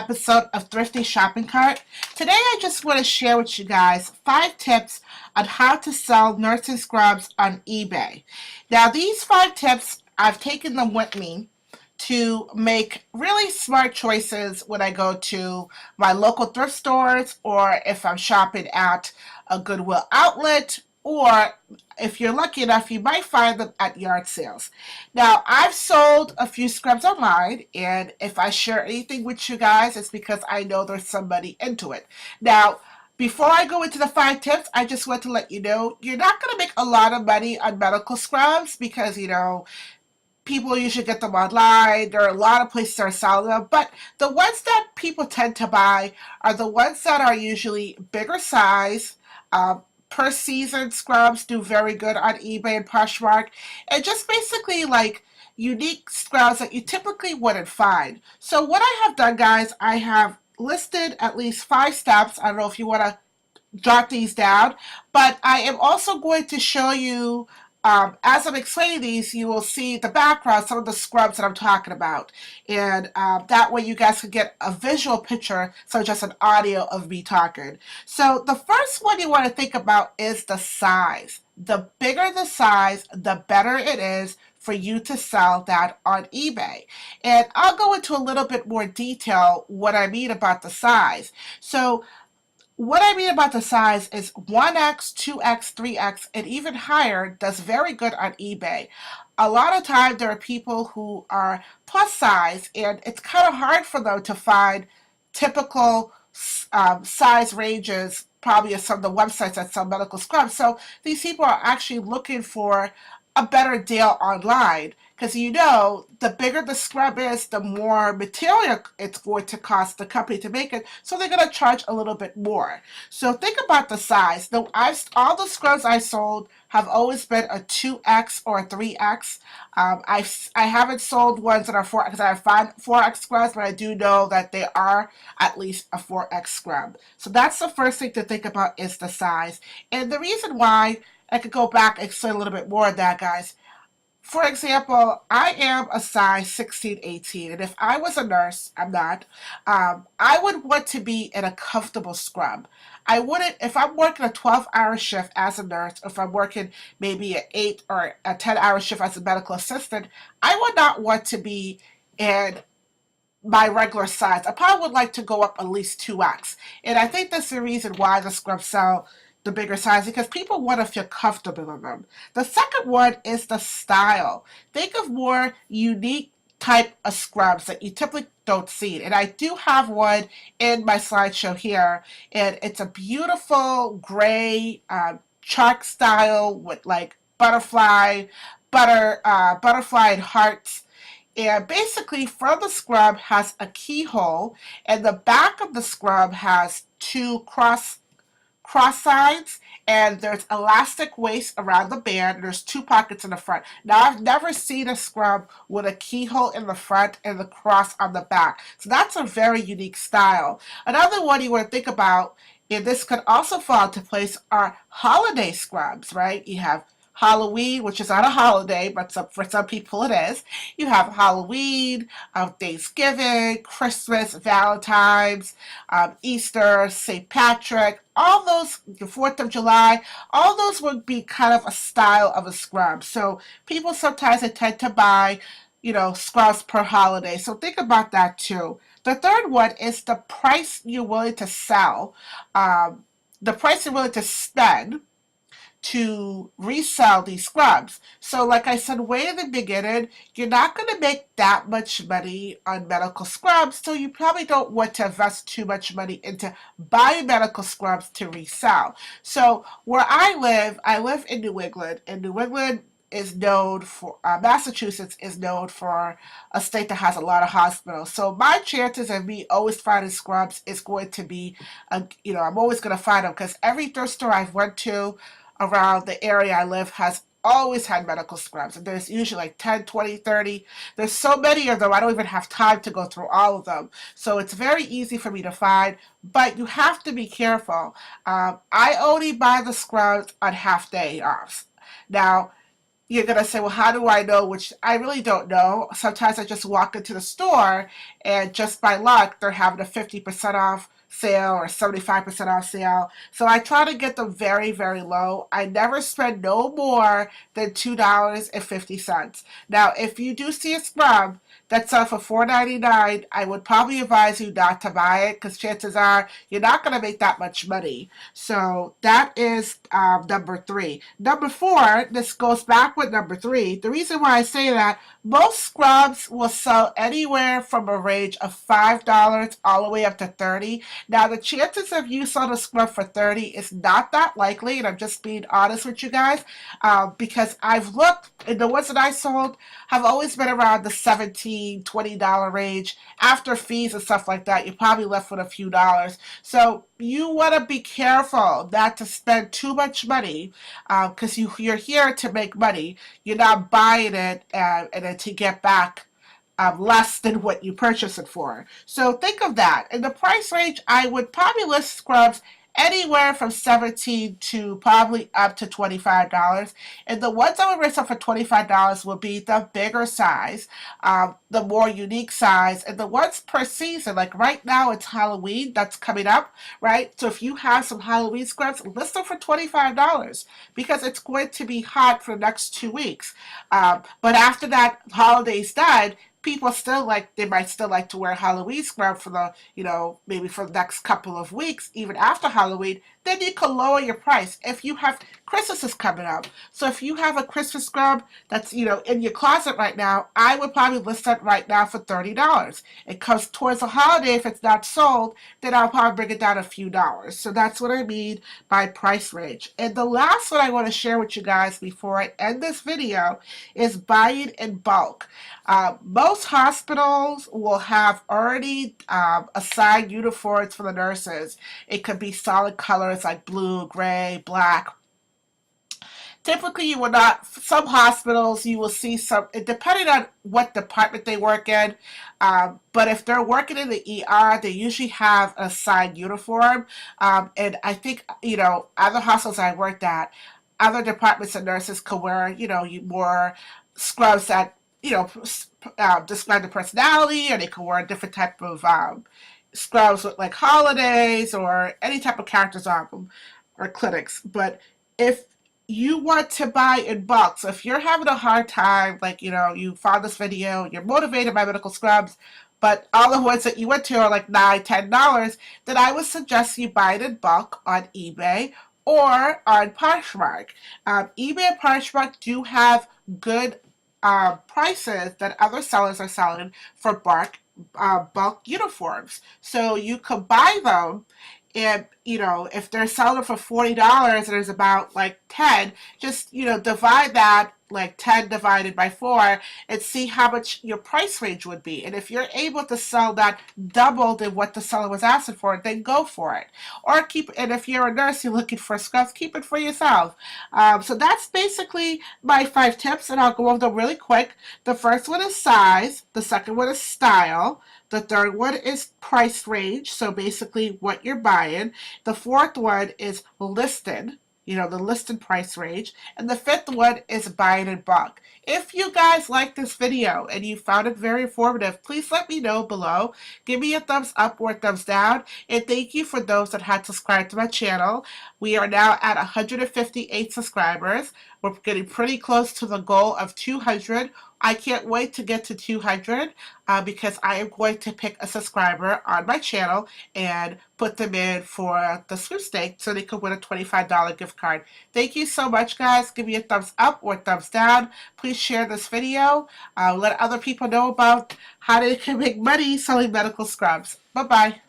episode of Thrifty Shopping Cart. Today I just want to share with you guys 5 tips on how to sell nursing scrubs on eBay. Now these 5 tips, I've taken them with me to make really smart choices when I go to my local thrift stores or if I'm shopping at a Goodwill outlet, or if you're lucky enough, you might find them at yard sales. Now, I've sold a few scrubs online, and if I share anything with you guys, it's because I know there's somebody into it. Now, before I go into the 5 tips, I just want to let you know, you're not going to make a lot of money on medical scrubs because, people usually get them online. There are a lot of places that are selling them, but the ones that people tend to buy are the ones that are usually bigger size. Per season scrubs do very good on eBay and Poshmark, and just basically like unique scrubs that you typically wouldn't find. So what I have done, guys, I have listed at least 5 steps. I don't know if you want to jot these down, but I am also going to show you, as I'm explaining these, you will see the background, some of the scrubs that I'm talking about. And that way you guys can get a visual picture, so just an audio of me talking. So the first one you want to think about is the size. The bigger the size, the better it is for you to sell that on eBay. And I'll go into a little bit more detail what I mean about the size. So what I mean about the size is 1X, 2X, 3X, and even higher does very good on eBay. A lot of times there are people who are plus size, and it's kind of hard for them to find typical size ranges, probably at some of the websites that sell medical scrubs. So these people are actually looking for a better deal online, because the bigger the scrub is, the more material it's going to cost the company to make it, so they're going to charge a little bit more. So think about the size. All the scrubs I sold have always been a 2X or a 3X. I haven't sold ones that are 4X, because I find 4X scrubs, but I do know that they are at least a 4X scrub. So that's the first thing to think about, is the size. And the reason why, I could go back and explain a little bit more of that, guys. For example, I am a size 16, 18, and if I was a nurse, I'm not, I would want to be in a comfortable scrub. I wouldn't, if I'm working a 12-hour shift as a nurse, or if I'm working maybe an 8 or a 10-hour shift as a medical assistant, I would not want to be in my regular size. I probably would like to go up at least 2X. And I think that's the reason why the scrubs sell the bigger size, because people want to feel comfortable in them. The second one is the style. Think of more unique type of scrubs that you typically don't see. And I do have one in my slideshow here, and it's a beautiful gray chart style with like butterfly and hearts. And basically, front of the scrub has a keyhole, and the back of the scrub has 2 cross sides, and there's elastic waist around the band, and there's 2 pockets in the front. Now, I've never seen a scrub with a keyhole in the front and the cross on the back. So that's a very unique style. Another one you want to think about, and this could also fall into place, are holiday scrubs, right? You have Halloween, which is not a holiday, but for some people it is. You have Halloween, Thanksgiving, Christmas, Valentine's, Easter, St. Patrick, all those, the 4th of July, all those would be kind of a style of a scrub. So people sometimes they tend to buy, scrubs per holiday. So think about that too. The third one is the price you're willing to sell, the price you're willing to spend to resell these scrubs. So like I said way in the beginning, you're not going to make that much money on medical scrubs, so you probably don't want to invest too much money into buying medical scrubs to resell. So where I live in New England, and New England is known for, Massachusetts is known for a state that has a lot of hospitals. So my chances of me always finding scrubs is going to be, I'm always going to find them, because every thrift store I've went to around the area I live has always had medical scrubs, and there's usually like 10, 20, 30. There's so many of them, I don't even have time to go through all of them. So it's very easy for me to find, but you have to be careful. I only buy the scrubs on half-day offs. Now, you're going to say, well, how do I know? Which I really don't know. Sometimes I just walk into the store and just by luck, they're having a 50% off sale or 75% off sale. So I try to get them very, very low. I never spend no more than $2.50. Now, if you do see a scrub that's on for $4.99, I would probably advise you not to buy it because chances are you're not going to make that much money. So that is number three. Number four, this goes back with number three. The reason why I say that, most scrubs will sell anywhere from a range of $5 all the way up to $30. Now, the chances of you selling a scrub for $30 is not that likely, and I'm just being honest with you guys, because I've looked, and the ones that I sold have always been around the $17, $20 range. After fees and stuff like that, you're probably left with a few dollars. So you want to be careful not to spend too much money because you're here to make money. You're not buying it and then to get back less than what you purchase it for. So think of that. In the price range, I would probably list scrubs anywhere from $17 to probably up to $25. And the ones I would list up for $25 will be the bigger size, the more unique size, and the ones per season. Like right now, it's Halloween that's coming up, right? So if you have some Halloween scrubs, list them for $25 because it's going to be hot for the next 2 weeks. But after that holiday's done, people still they might still like to wear Halloween scrub for the, maybe for the next couple of weeks, even after Halloween. Then you can lower your price. If you have, Christmas is coming up. So if you have a Christmas scrub that's, in your closet right now, I would probably list that right now for $30. It comes towards the holiday. If it's not sold, then I'll probably bring it down a few dollars. So that's what I mean by price range. And the last one I want to share with you guys before I end this video is buying in bulk. Most hospitals will have already assigned uniforms for the nurses. It could be solid colors like blue, gray, black. Typically, you will not, some hospitals, you will see some, depending on what department they work in, but if they're working in the ER, they usually have a assigned uniform. And I think, other hospitals I worked at, other departments and nurses could wear, more scrubs that, describe the personality, or they could wear a different type of scrubs with like holidays or any type of characters on them, or clinics. But if you want to buy in bulk, so if you're having a hard time, like, you found this video, you're motivated by medical scrubs, but all the ones that you went to are like $9, $10, then I would suggest you buy it in bulk on eBay or on Poshmark. eBay and Poshmark do have good prices that other sellers are selling for bulk uniforms. So you could buy them, and if they're selling for $40 and there's about like 10, just divide that, like 10 divided by 4, and see how much your price range would be. And if you're able to sell that double than what the seller was asking for, then go for it. Or and if you're a nurse, you're looking for scrubs, keep it for yourself. So that's basically my 5 tips, and I'll go over them really quick. The first one is size. The second one is style. The third one is price range, so basically what you're buying. The fourth one is listed, the listed price range. And the fifth one is buying in bulk. If you guys like this video and you found it very informative, please let me know below. Give me a thumbs up or a thumbs down. And thank you for those that had subscribed to my channel. We are now at 158 subscribers. We're getting pretty close to the goal of 200. I can't wait to get to 200 because I am going to pick a subscriber on my channel and put them in for the sweepstakes so they can win a $25 gift card. Thank you so much, guys. Give me a thumbs up or a thumbs down. Please share this video. Let other people know about how they can make money selling medical scrubs. Bye-bye.